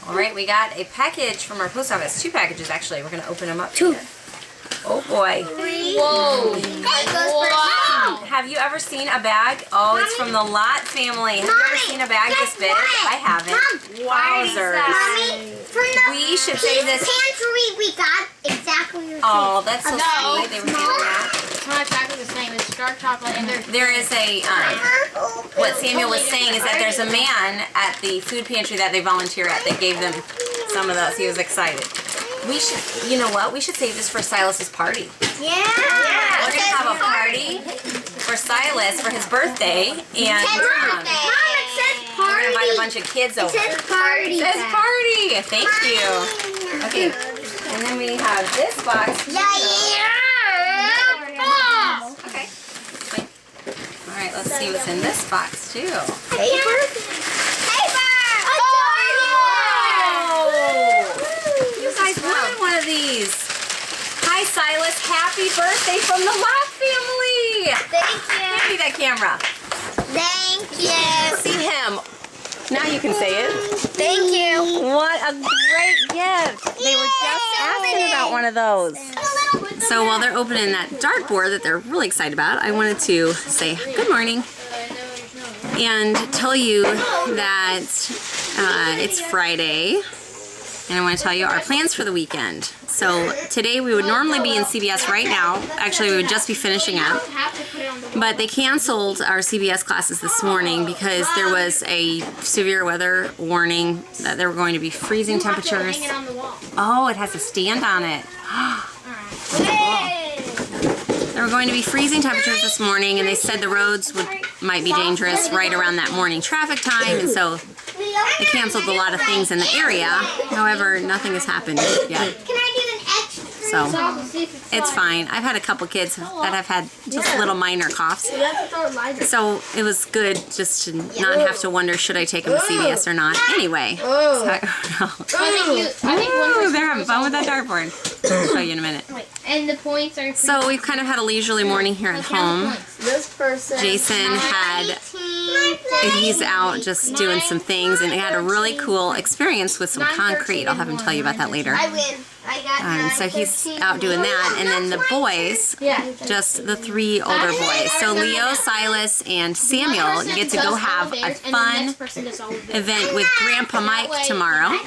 All right, we got a package from our post office. 2 packages, actually. We're going to open them up. 2. Oh, boy. 3. Whoa. Wow. Have you ever seen a bag? Oh, it's from the Lot family. Have you ever seen a bag this big? I haven't. Wowzers. We should save this. Pantry we got exactly the same. Oh, that's so sweet. They were doing that. It's not exactly the same. It's dark chocolate and there is a, what Samuel was saying is that there's a man at the food pantry that they volunteer at that gave them some of those. He was excited. We should, you know what? We should save this for Silas's party. Yeah. We're going to have a party for Silas for his birthday. And Mom, it says we're party. going to invite a bunch of kids over. It says party. It says party. Thank you. Okay. And then we have this box. Okay. Wait. All right, let's see what's in this box, too. Paper. You guys wanted one of these. Hi, Silas. Happy birthday from the Lot family. Thank you. Hand me that camera. Thank you. See him. Now you can say it. Thank you. What a great gift. They were just asking about one of those. So while they're opening that dartboard that they're really excited about, I wanted to say good morning and tell you that it's Friday. And I want to tell you our plans for the weekend. So today we would normally be in CBS right now. Actually, we would just be finishing up. But they canceled our CBS classes this morning because there was a severe weather warning that there were going to be freezing temperatures. Oh, it has a stand on it. There were going to be freezing temperatures this morning, and they said the roads might be dangerous right around that morning traffic time, and so they canceled a lot of things in the area. However, nothing has happened yet. So, it's fine. I've had a couple kids that have had just little minor coughs. So, it was good just to not have to wonder, should I take them to CVS or not? Anyway. So, I don't know. They're having fun with that dartboard. I'll show you in a minute. And the points are... So, we've kind of had a leisurely morning here at home. Jason he's out just doing some things, and he had a really cool experience with some concrete. I'll have him tell you about that later. So he's out doing that, and then the boys, just the 3 older boys. So Leo, Silas, and Samuel get to go have a fun event with Grandpa Mike tomorrow.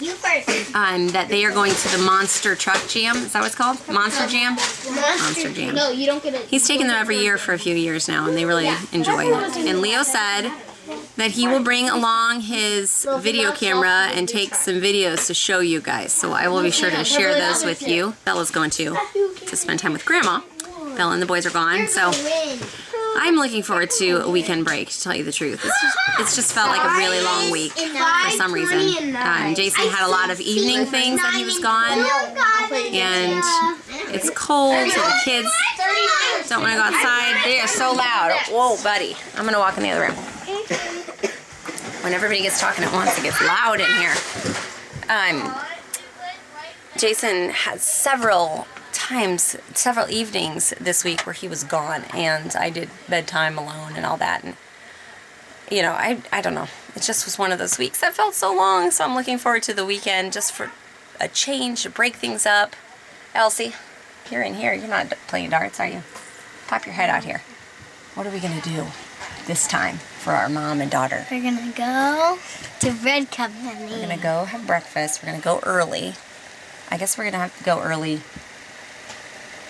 That they are going to the Monster Truck Jam. Is that what it's called? Monster Jam? Monster Jam. No, you don't get it. He's taken them every year for a few years now, and they really enjoy it. And Leo said that he will bring along his video camera and take some videos to show you guys. So I will be sure to share those with you. Bella's going to spend time with Grandma. Bella and the boys are gone. So I'm looking forward to a weekend break, to tell you the truth. It's just felt like a really long week for some reason. Jason had a lot of evening things that he was gone, and it's cold, so the kids don't want to go outside. They are so loud. Whoa, buddy. I'm going to walk in the other room. When everybody gets talking at once, it gets loud in here. Jason had several evenings this week where he was gone, and I did bedtime alone and all that, and you know, I don't know, it just was one of those weeks that felt so long. So I'm looking forward to the weekend just for a change, to break things up. Elsie, you're in here. You're not playing darts, are you? Pop your head out here. What are we gonna do this time for our mom and daughter? We're gonna go to Kreke Family. We're gonna go have breakfast. We're gonna go early. I guess we're gonna have to go early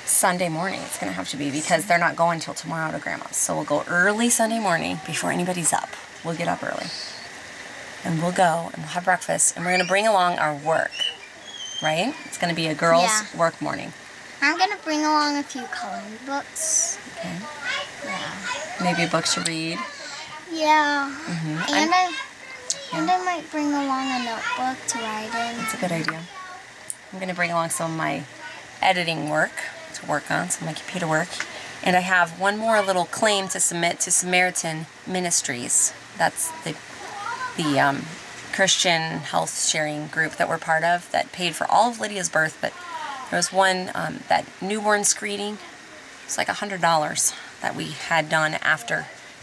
Sunday morning. It's gonna have to be, because they're not going till tomorrow to Grandma's. So we'll go early Sunday morning before anybody's up. We'll get up early, and we'll go and we'll have breakfast, and we're gonna bring along our work. Right? It's gonna be a girls' work morning. I'm gonna bring along a few coloring books. Okay. Yeah. Maybe a book to read. Yeah. Mm-hmm. And I might bring along a notebook to write in. That's a good idea. I'm gonna bring along some of my editing work to work on, some of my computer work. And I have one more little claim to submit to Samaritan Ministries. That's the Christian health sharing group that we're part of that paid for all of Lydia's birth, but there was one, that newborn screening. It's like $100 that we had done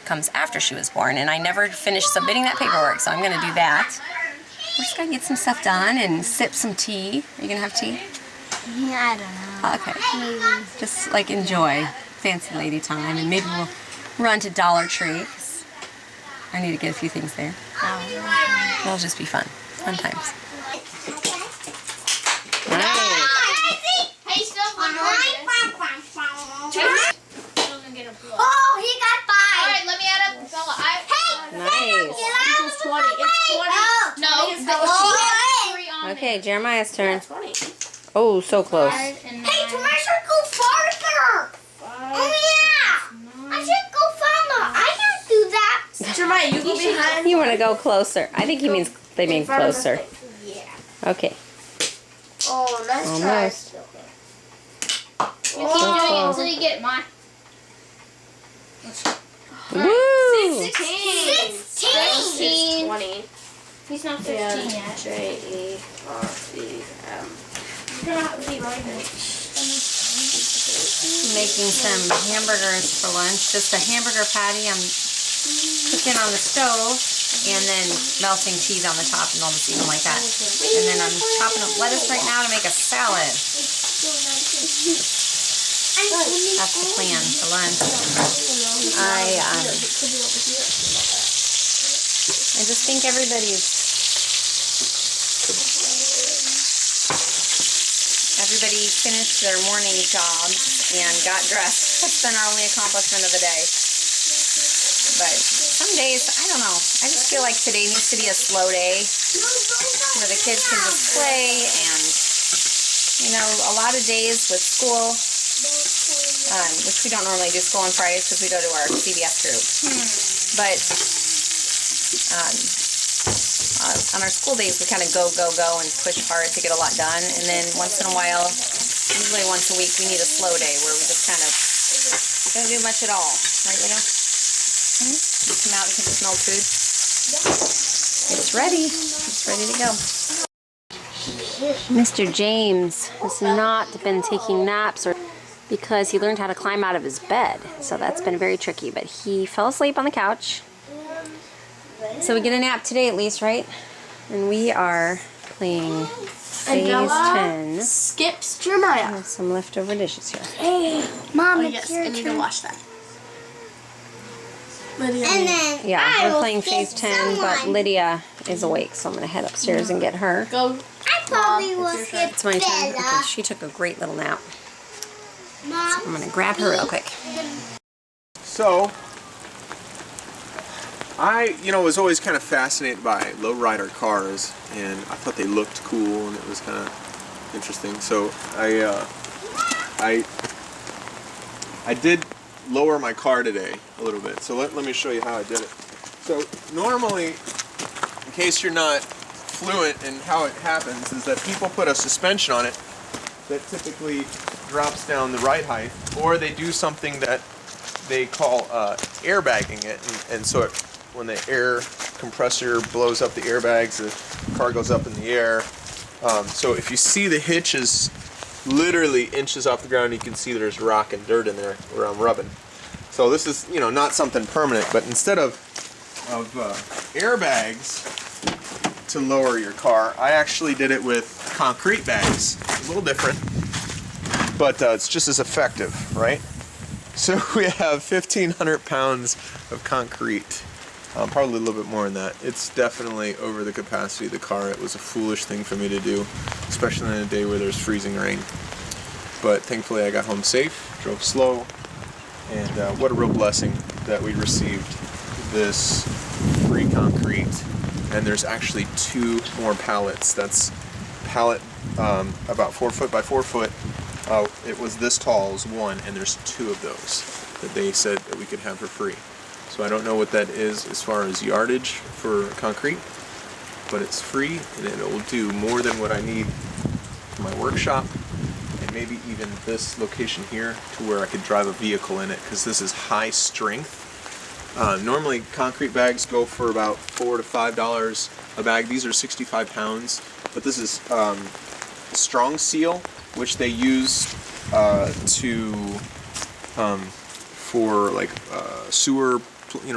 comes after she was born, and I never finished submitting that paperwork, so I'm going to do that. We're just gonna get some stuff done and sip some tea. Are you gonna have tea? Yeah, I don't know. Okay. Maybe. Just like enjoy fancy lady time, and maybe we'll run to Dollar Tree 'cause I need to get a few things there. It'll just be fun. Fun times. Nice. Hey, still Oh, he got 5. Alright, let me add up Bella. Nice. Equals 20. It's 20. No, she has 3 on Okay, Jeremiah's turn. Oh, so close. there. Hey, Tomas should go farther. Oh, yeah. I should go farther. I can't do that. Jeremiah, you go behind. You want to go closer. I think he means they mean closer. Yeah. Okay. Oh, nice Almost. try. You keep doing it until you get mine. Woo! 16. 20. He's not 16 yet. J-E-R-E-M. Making some hamburgers for lunch. Just a hamburger patty I'm cooking on the stove, and then melting cheese on the top and almost even like that. And then I'm chopping up lettuce right now to make a salad. That's the plan for lunch. I just think everybody finished their morning jobs and got dressed. That's been our only accomplishment of the day. But some days, I don't know. I just feel like today needs to be a slow day where the kids can just play, and you know, a lot of days with school, which we don't normally do school on Fridays because we go to our CBS group. But on our school days, we kind of go and push hard to get a lot done, and then once in a while, usually once a week, we need a slow day where we just kind of don't do much at all, right, Leo? Come out and can smell food. It's ready. It's ready to go. Mr. James has not been taking naps because he learned how to climb out of his bed. So that's been very tricky, but he fell asleep on the couch. So we get a nap today at least, right? And we are playing Phase 10. Skips Jeremiah. With some leftover dishes here. Hey, Mom, Oh, it's yes, your I need to turn. wash that. Lydia. And then Yeah, I we're will playing skip Phase 10, but someone. Lydia is awake, so I'm going to head upstairs and get her. Go. I probably will it's your skip It's my turn. Bella. Okay, she took a great little nap. Mom, I'm going to grab her real quick. So, I, was always kind of fascinated by lowrider cars, and I thought they looked cool, and it was kind of interesting. So I did lower my car today a little bit. So let me show you how I did it. So normally, in case you're not fluent in how it happens, is that people put a suspension on it that typically drops down the ride height, or they do something that they call airbagging it, and so when the air compressor blows up the airbags, the car goes up in the air. So if you see the hitch is literally inches off the ground, you can see there's rock and dirt in there where I'm rubbing. So this is, not something permanent, but instead of airbags to lower your car, I actually did it with concrete bags. A little different, but it's just as effective, right? So we have 1,500 pounds of concrete. Probably a little bit more than that. It's definitely over the capacity of the car. It was a foolish thing for me to do, especially on a day where there's freezing rain. But thankfully I got home safe, drove slow, and what a real blessing that we received this free concrete. And there's actually 2 more pallets. That's pallet about 4 foot by 4 foot. It was this tall as one, and there's 2 of those that they said that we could have for free. So I don't know what that is as far as yardage for concrete, but it's free, and it will do more than what I need for my workshop, and maybe even this location here to where I could drive a vehicle in it, because this is high strength. Normally concrete bags go for about $4 to $5 a bag. These are 65 pounds, but this is strong seal, which they use for like sewer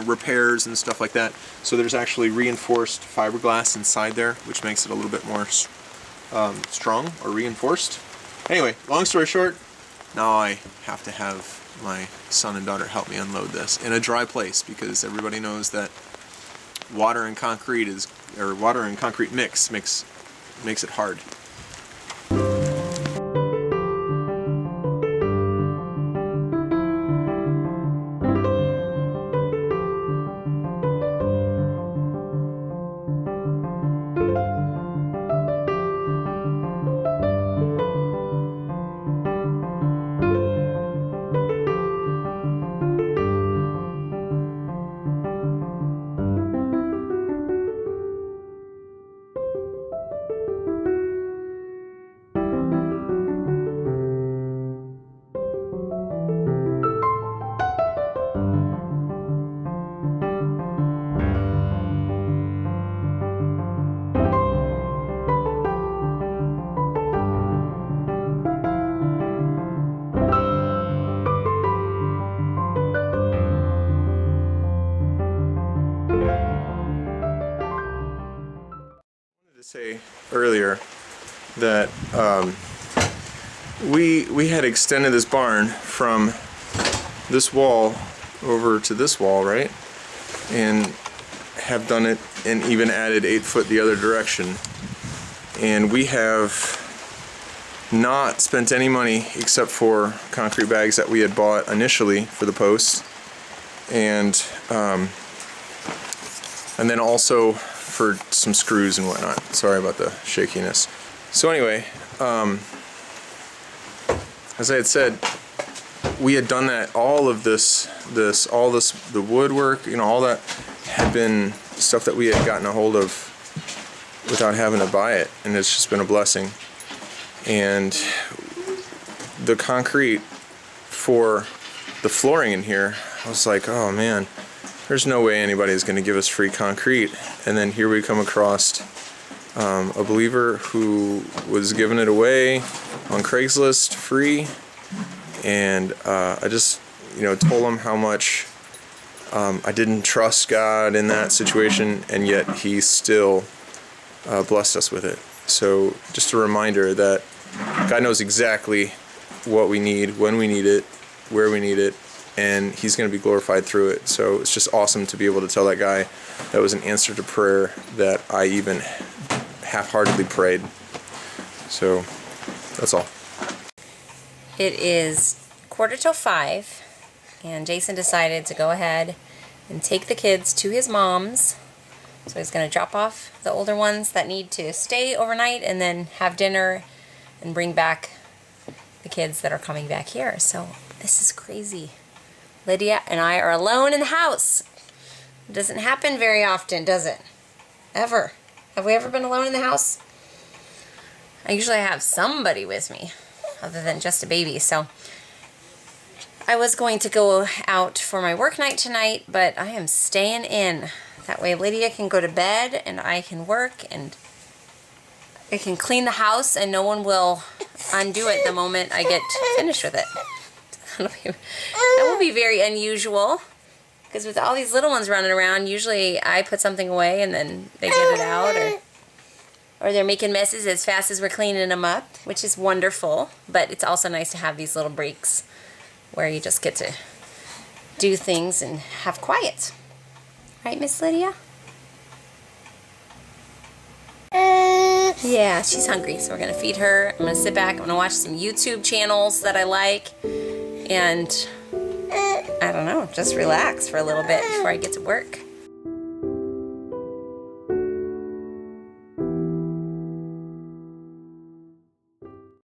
repairs and stuff like that. So there's actually reinforced fiberglass inside there, which makes it a little bit more strong or reinforced. Anyway, long story short, now I have to have my son and daughter help me unload this in a dry place, because everybody knows that water and concrete mix makes it hard. Say earlier that we had extended this barn from this wall over to this wall, right? And have done it and even added 8 foot the other direction. And we have not spent any money except for concrete bags that we had bought initially for the posts, and then also for some screws and whatnot. Sorry about the shakiness. So anyway, as I had said, we had done that, all of this, the woodwork, you know, all that had been stuff that we had gotten a hold of without having to buy it, and it's just been a blessing. And the concrete for the flooring in here, I was like, oh man, there's no way anybody's going to give us free concrete. And then here we come across a believer who was giving it away on Craigslist free, and I just, you know, told him how much I didn't trust God in that situation, and yet He still blessed us with it. So just a reminder that God knows exactly what we need, when we need it, where we need it, and He's going to be glorified through it. So it's just awesome to be able to tell that guy that was an answer to prayer that I even half-heartedly prayed. So that's all. It is 4:45, and Jason decided to go ahead and take the kids to his mom's. So he's going to drop off the older ones that need to stay overnight and then have dinner and bring back the kids that are coming back here. So this is crazy. Lydia and I are alone in the house. It doesn't happen very often, does it? Ever. Have we ever been alone in the house? I usually have somebody with me other than just a baby. So I was going to go out for my work night tonight, but I am staying in. That way Lydia can go to bed and I can work and I can clean the house and no one will undo it the moment I get finished with it. That will be very unusual, because with all these little ones running around, usually I put something away and then they get it out, or they're making messes as fast as we're cleaning them up, which is wonderful. But it's also nice to have these little breaks where you just get to do things and have quiet. Right, Miss Lydia? Yeah, she's hungry, so we're going to feed her. I'm going to sit back. I'm going to watch some YouTube channels that I like. And I don't know, just relax for a little bit before I get to work.